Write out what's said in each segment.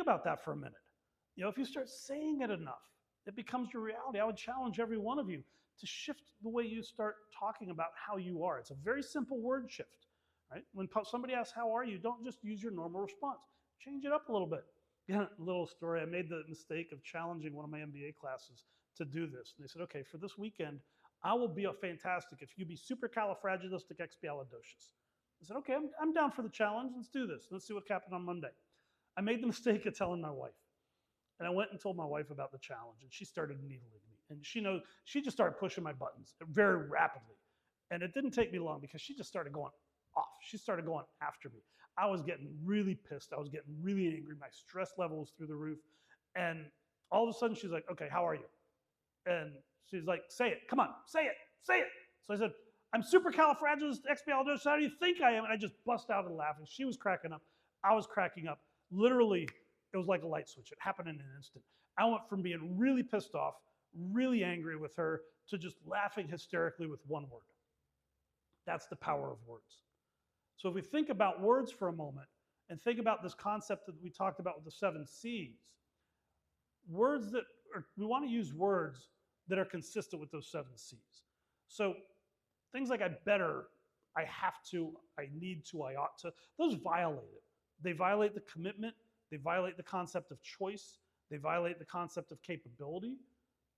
about that for a minute. If you start saying it enough, it becomes your reality. I would challenge every one of you to shift the way you start talking about how you are. It's a very simple word shift, right? When somebody asks, how are you? Don't just use your normal response. Change it up a little bit. Yeah, a little story. I made the mistake of challenging one of my MBA classes to do this. And they said, okay, for this weekend, I will be a fantastic if you be supercalifragilisticexpialidocious. I said, okay, I'm down for the challenge. Let's do this. Let's see what happened on Monday. I made the mistake of telling my wife. And I went and told my wife about the challenge, and she started needling me. And she just started pushing my buttons very rapidly. And it didn't take me long because she just started going off. She started going after me. I was getting really pissed. I was getting really angry. My stress level was through the roof. And all of a sudden, she's like, okay, how are you? And she's like, say it. Come on, say it. Say it. So I said, I'm supercalifragilisticexpialidocious. How do you think I am? And I just bust out laughing. She was cracking up. I was cracking up. Literally, it was like a light switch. It happened in an instant. I went from being really pissed off, really angry with her, to just laughing hysterically with one word. That's the power of words. So if we think about words for a moment and think about this concept that we talked about with the 7 C's, we want to use words that are consistent with those 7 C's. So things like I better, I have to, I need to, I ought to, those violate it. They violate the commitment. They violate the concept of choice. They violate the concept of capability,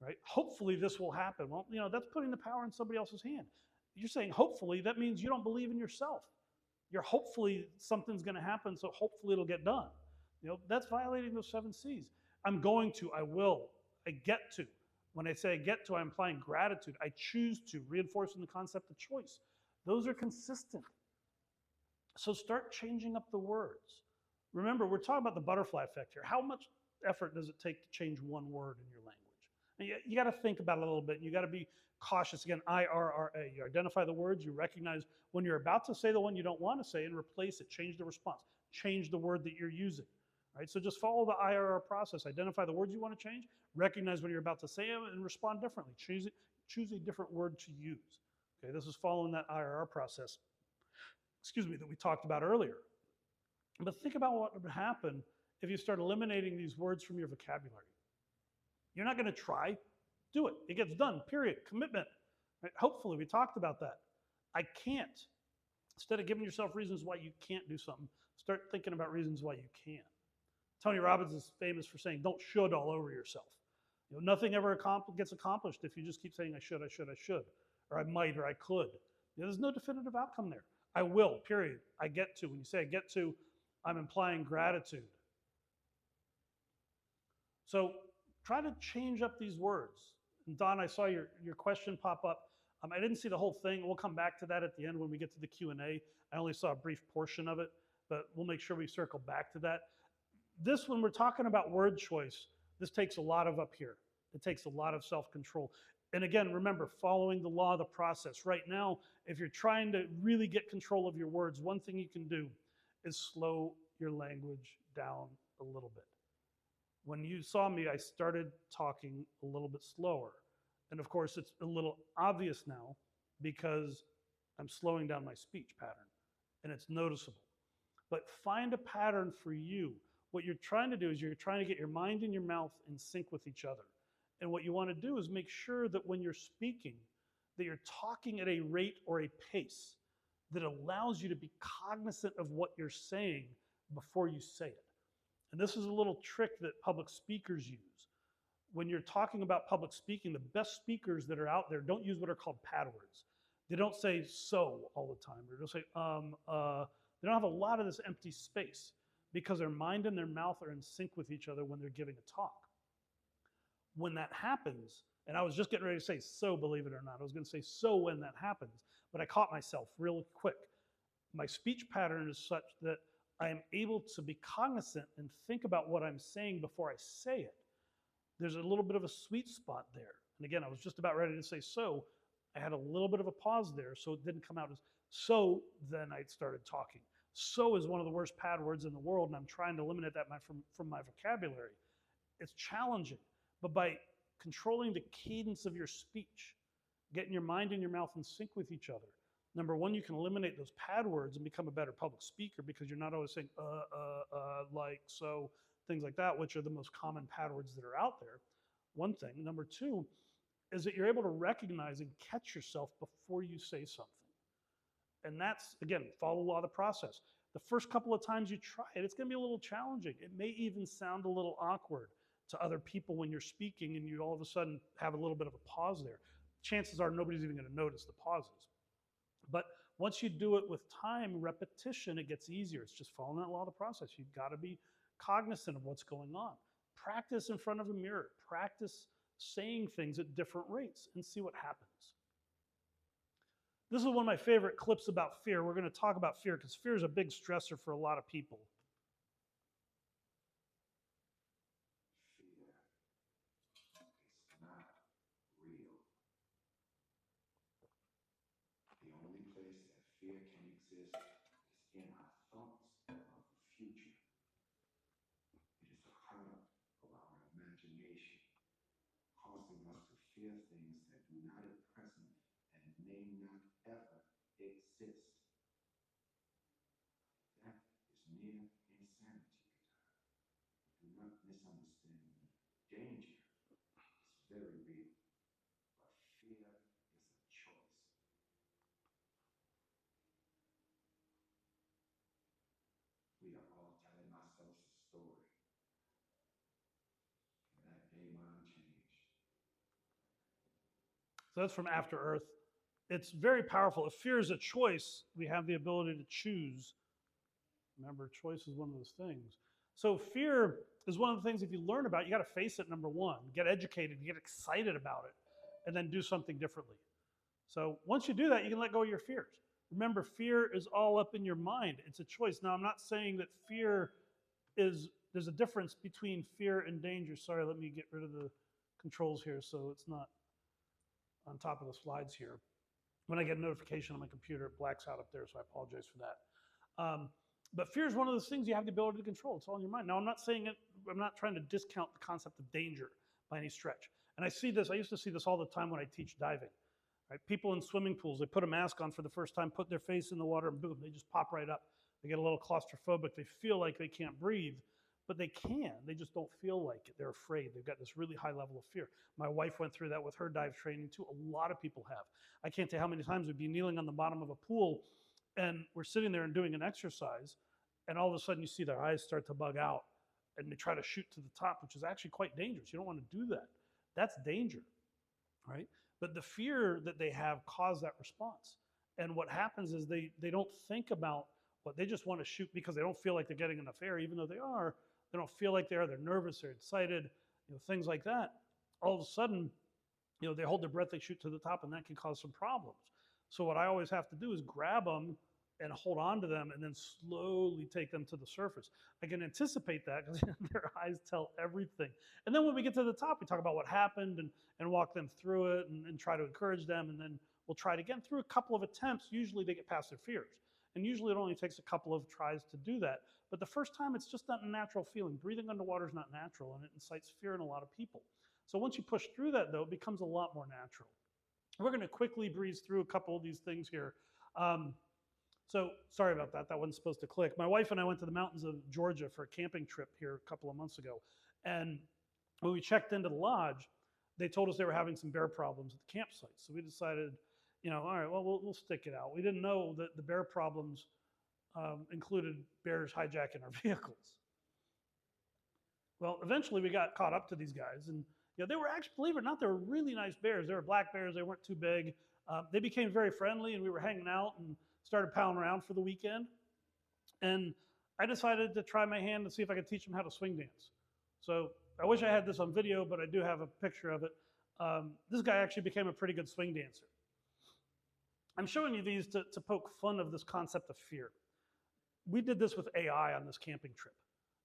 right? Hopefully this will happen. Well, that's putting the power in somebody else's hand. You're saying hopefully, that means you don't believe in yourself. You're hopefully something's going to happen, so hopefully it'll get done. That's violating those 7 C's. I'm going to, I will, I get to. When I say I get to, I'm implying gratitude. I choose to, reinforcing the concept of choice. Those are consistent. So start changing up the words. Remember, we're talking about the butterfly effect here. How much effort does it take to change one word in your language? And you got to think about it a little bit. You got to be cautious. Again, IRRA. You identify the words. You recognize when you're about to say the one you don't want to say and replace it. Change the response. Change the word that you're using. Right? So just follow the IRR process. Identify the words you want to change. Recognize when you're about to say them and respond differently. Choose a different word to use. Okay, this is following that IRR process. That we talked about earlier. But think about what would happen if you start eliminating these words from your vocabulary. You're not going to try. Do it. It gets done, period. Commitment. Right? Hopefully, we talked about that. I can't. Instead of giving yourself reasons why you can't do something, start thinking about reasons why you can. Tony Robbins is famous for saying, don't should all over yourself. Nothing ever gets accomplished if you just keep saying, I should, or I might, or I could. There's no definitive outcome there. I will, period. I get to. When you say I get to, I'm implying gratitude. So try to change up these words. And Don, I saw your question pop up. I didn't see the whole thing. We'll come back to that at the end when we get to the Q&A. I only saw a brief portion of it, but we'll make sure we circle back to that. This, when we're talking about word choice, this takes a lot of up here. It takes a lot of self-control. And again, remember, following the law of the process. Right now, if you're trying to really get control of your words, one thing you can do is slow your language down a little bit. When you saw me, I started talking a little bit slower. And of course, it's a little obvious now because I'm slowing down my speech pattern, and it's noticeable. But find a pattern for you. What you're trying to do is you're trying to get your mind and your mouth in sync with each other. And what you want to do is make sure that when you're speaking, that you're talking at a rate or a pace that allows you to be cognizant of what you're saying before you say it. And this is a little trick that public speakers use. When you're talking about public speaking, the best speakers that are out there don't use what are called pad words. They don't say so all the time. Or they'll say, they don't have a lot of this empty space because their mind and their mouth are in sync with each other when they're giving a talk. When that happens, and I was just getting ready to say so, believe it or not. I was going to say so when that happens, but I caught myself real quick. My speech pattern is such that I am able to be cognizant and think about what I'm saying before I say it. There's a little bit of a sweet spot there. And again, I was just about ready to say so. I had a little bit of a pause there, so it didn't come out as so, then I started talking. So is one of the worst pad words in the world, and I'm trying to eliminate that from my vocabulary. It's challenging, but by controlling the cadence of your speech, getting your mind and your mouth in sync with each other, number one, you can eliminate those pad words and become a better public speaker because you're not always saying, like, so. things like that, which are the most common patterns that are out there. One thing. Number two is that you're able to recognize and catch yourself before you say something. And that's, again, follow a lot of the process. The first couple of times you try it, it's going to be a little challenging. It may even sound a little awkward to other people when you're speaking and you all of a sudden have a little bit of a pause there. Chances are nobody's even going to notice the pauses. But once you do it with time, repetition, it gets easier. It's just following that law of the process. You've got to be cognizant of what's going on. Practice in front of a mirror. Practice saying things at different rates and see what happens. This is one of my favorite clips about fear. We're going to talk about fear because fear is a big stressor for a lot of people. Fear is not real. The only place that fear can exist is in our thoughts of the future. It is a product of our imagination, causing us to fear things that do not at present and may not ever exist. That is mere insanity. Do not misunderstand me. Danger is very real, but fear is a choice. We are all telling ourselves a story. And that day mine changed. So that's from After Earth. It's very powerful. If fear is a choice, we have the ability to choose. Remember, choice is one of those things. So fear is one of the things, if you learn about it, you got to face it, number one. Get educated, get excited about it, and then do something differently. So once you do that, you can let go of your fears. Remember, fear is all up in your mind. It's a choice. Now, I'm not saying that fear is, there's a difference between fear and danger. Sorry, let me get rid of the controls here so it's not on top of the slides here. When I get a notification on my computer, it blacks out up there, so I apologize for that. But fear is one of those things you have the ability to control. It's all in your mind. Now, I'm not saying it, I'm not trying to discount the concept of danger by any stretch. And I see this, I used to see this all the time when I teach diving. Right? People in swimming pools, they put a mask on for the first time, put their face in the water, and boom, they just pop right up. They get a little claustrophobic. They feel like they can't breathe, but they can. They just don't feel like it. They're afraid. They've got this really high level of fear. My wife went through that with her dive training too. A lot of people have. I can't tell how many times we'd be kneeling on the bottom of a pool and we're sitting there and doing an exercise, and all of a sudden you see their eyes start to bug out and they try to shoot to the top, which is actually quite dangerous. You don't want to do that. That's danger, right? But the fear that they have caused that response. And what happens is they don't think about what they just want to shoot because they don't feel like they're getting enough air, even though they are. They don't feel like they are. They're nervous. They're excited. Things like that. All of a sudden, they hold their breath. They shoot to the top, and that can cause some problems. So what I always have to do is grab them and hold on to them, and then slowly take them to the surface. I can anticipate that because their eyes tell everything. And then when we get to the top, we talk about what happened and walk them through it and try to encourage them. And then we'll try it again. Through a couple of attempts, usually they get past their fears. And usually it only takes a couple of tries to do that. But the first time, it's just not a natural feeling. Breathing underwater is not natural, and it incites fear in a lot of people. So once you push through that, though, it becomes a lot more natural. We're going to quickly breeze through a couple of these things here. So sorry about that. That wasn't supposed to click. My wife and I went to the mountains of Georgia for a camping trip here a couple of months ago. And when we checked into the lodge, they told us they were having some bear problems at the campsite. So we decided, all right, well, we'll stick it out. We didn't know that the bear problems included bears hijacking our vehicles. Well, eventually we got caught up to these guys, and they were actually, believe it or not, they were really nice bears. They were black bears. They weren't too big. They became very friendly, and we were hanging out and started palling around for the weekend. And I decided to try my hand to see if I could teach them how to swing dance. So I wish I had this on video, but I do have a picture of it. This guy actually became a pretty good swing dancer. I'm showing you these to poke fun of this concept of fear. We did this with AI on this camping trip.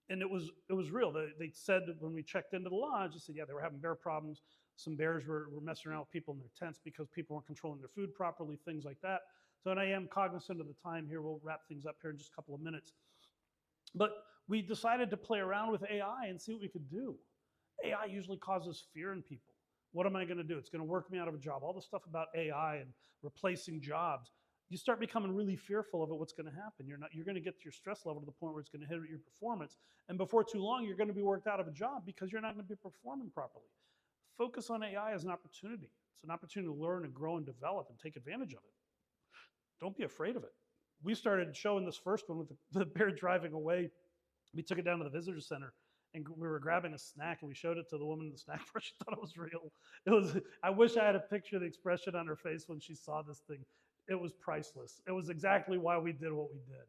And it was real. They said when we checked into the lodge, they said, yeah, they were having bear problems. Some bears were messing around with people in their tents because people weren't controlling their food properly, things like that. So, and I am cognizant of the time here. We'll wrap things up here in just a couple of minutes. But we decided to play around with AI and see what we could do. AI usually causes fear in people. What am I going to do? It's going to work me out of a job. All the stuff about AI and replacing jobs. you start becoming really fearful of it, what's going to happen. You're going to get your stress level to the point where it's going to hit your performance. And before too long, you're going to be worked out of a job because you're not going to be performing properly. Focus on AI as an opportunity. It's an opportunity to learn and grow and develop and take advantage of it. Don't be afraid of it. We started showing this first one with the bear driving away. We took it down to the visitor center and we were grabbing a snack and we showed it to the woman in the snack bar. She thought it was real. It was, I wish I had a picture of the expression on her face when she saw this thing. It was priceless. It was exactly why we did what we did.